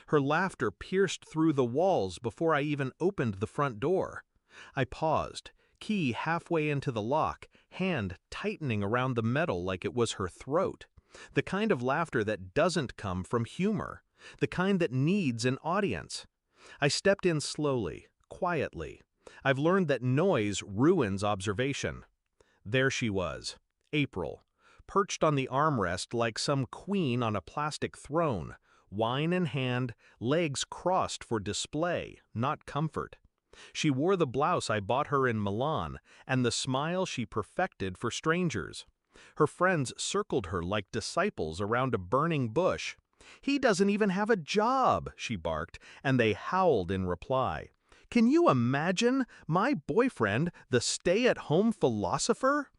Her laughter pierced through the walls before I even opened the front door. I paused, key halfway into the lock, hand tightening around the metal like it was her throat. The kind of laughter that doesn't come from humor. The kind that needs an audience. I stepped in slowly, quietly. I've learned that noise ruins observation. There she was, April, perched on the armrest like some queen on a plastic throne, wine in hand, legs crossed for display, not comfort. She wore the blouse I bought her in Milan, and the smile she perfected for strangers. Her friends circled her like disciples around a burning bush. "He doesn't even have a job," she barked, and they howled in reply. "Can you imagine? My boyfriend, the stay-at-home philosopher?"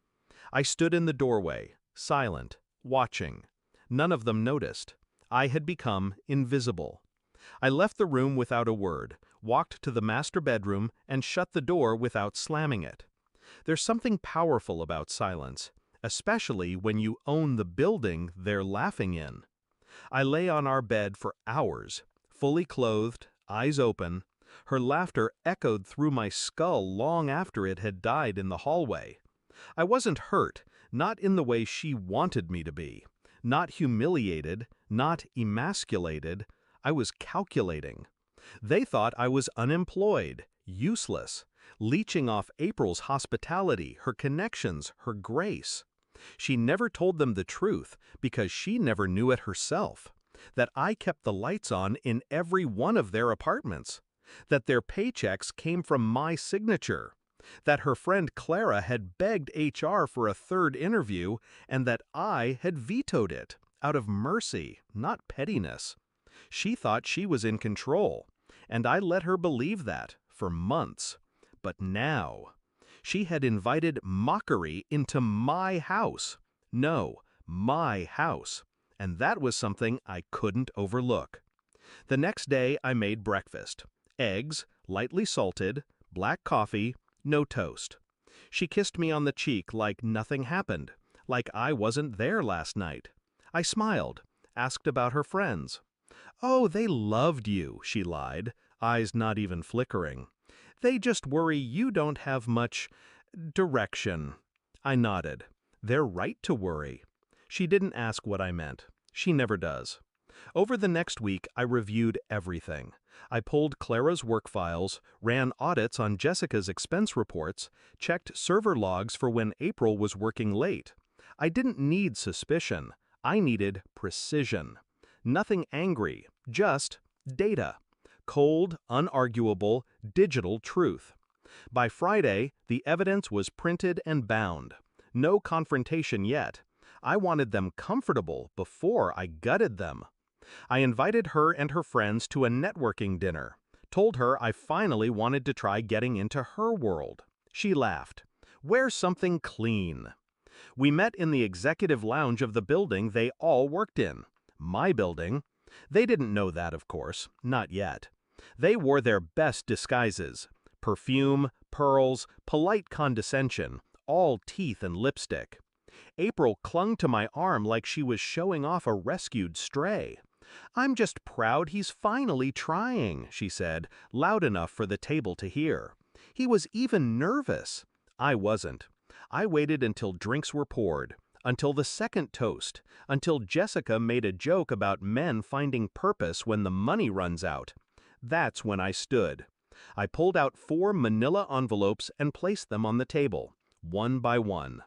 I stood in the doorway, silent, watching. None of them noticed. I had become invisible. I left the room without a word, walked to the master bedroom, and shut the door without slamming it. There's something powerful about silence, especially when you own the building they're laughing in. I lay on our bed for hours, fully clothed, eyes open. Her laughter echoed through my skull long after it had died in the hallway. I wasn't hurt, not in the way she wanted me to be. Not humiliated, not emasculated. I was calculating. They thought I was unemployed, useless, leeching off April's hospitality, her connections, her grace. She never told them the truth because she never knew it herself, that I kept the lights on in every one of their apartments, that their paychecks came from my signature, that her friend Clara had begged HR for a third interview, and that I had vetoed it, out of mercy, not pettiness. She thought she was in control, and I let her believe that for months. But now, she had invited mockery into my house. No, my house. And that was something I couldn't overlook. The next day I made breakfast. Eggs, lightly salted, black coffee, no toast. She kissed me on the cheek like nothing happened, like I wasn't there last night. I smiled, asked about her friends. "Oh, they loved you," she lied, eyes not even flickering. "They just worry you don't have much direction." I nodded. They're right to worry. She didn't ask what I meant. She never does. Over the next week, I reviewed everything. I pulled Clara's work files, ran audits on Jessica's expense reports, checked server logs for when April was working late. I didn't need suspicion. I needed precision. Nothing angry, just data. Cold, unarguable, digital truth. By Friday, the evidence was printed and bound. No confrontation yet. I wanted them comfortable before I gutted them. I invited her and her friends to a networking dinner. Told her I finally wanted to try getting into her world. She laughed. "Wear something clean." We met in the executive lounge of the building they all worked in. My building. They didn't know that, of course, not yet. They wore their best disguises. Perfume, pearls, polite condescension, all teeth and lipstick. April clung to my arm like she was showing off a rescued stray. "I'm just proud he's finally trying," she said, loud enough for the table to hear. "He was even nervous." I wasn't. I waited until drinks were poured, until the second toast, until Jessica made a joke about men finding purpose when the money runs out. That's when I stood. I pulled out 4 manila envelopes and placed them on the table, one by one.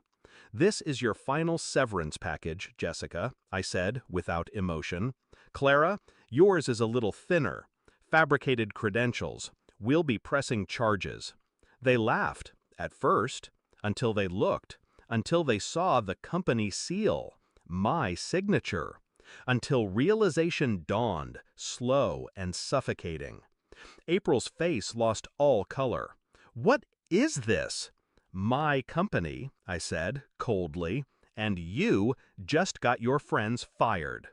"This is your final severance package, Jessica," I said without emotion. "Clara, yours is a little thinner. Fabricated credentials. We'll be pressing charges." They laughed, at first, until they looked, until they saw the company seal, my signature, until realization dawned, slow and suffocating. April's face lost all color. "What is this?" "My company," I said, coldly, "and you just got your friends fired."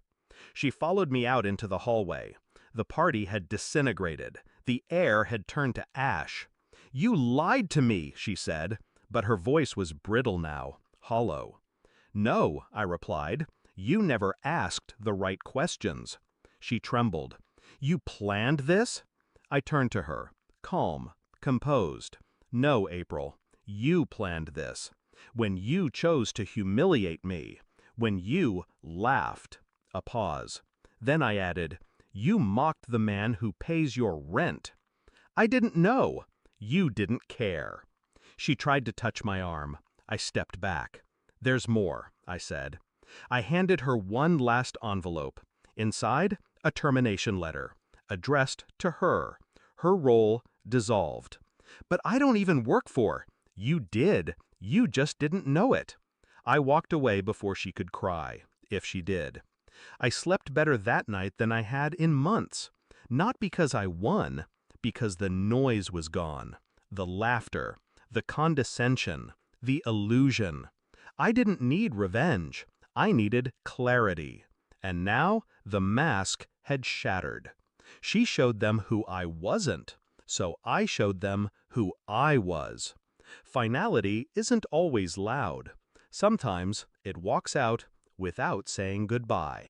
She followed me out into the hallway. The party had disintegrated. The air had turned to ash. "You lied to me," she said, but her voice was brittle now, hollow. "No," I replied. "You never asked the right questions." She trembled. You planned this? I turned to her, calm, composed. No, April, you planned this. When you chose to humiliate me. When you laughed. A pause. Then I added, you mocked the man who pays your rent. I didn't know. You didn't care. She tried to touch my arm. I stepped back. There's more, I said. I handed her one last envelope. Inside, a termination letter, addressed to her. Her role dissolved. But I don't even work for. You did. You just didn't know it. I walked away before she could cry, if she did. I slept better that night than I had in months. Not because I won, because the noise was gone. The laughter, the condescension, the illusion. I didn't need revenge. I needed clarity. And now the mask had shattered. She showed them who I wasn't, so I showed them who I was. Finality isn't always loud. Sometimes it walks out without saying goodbye.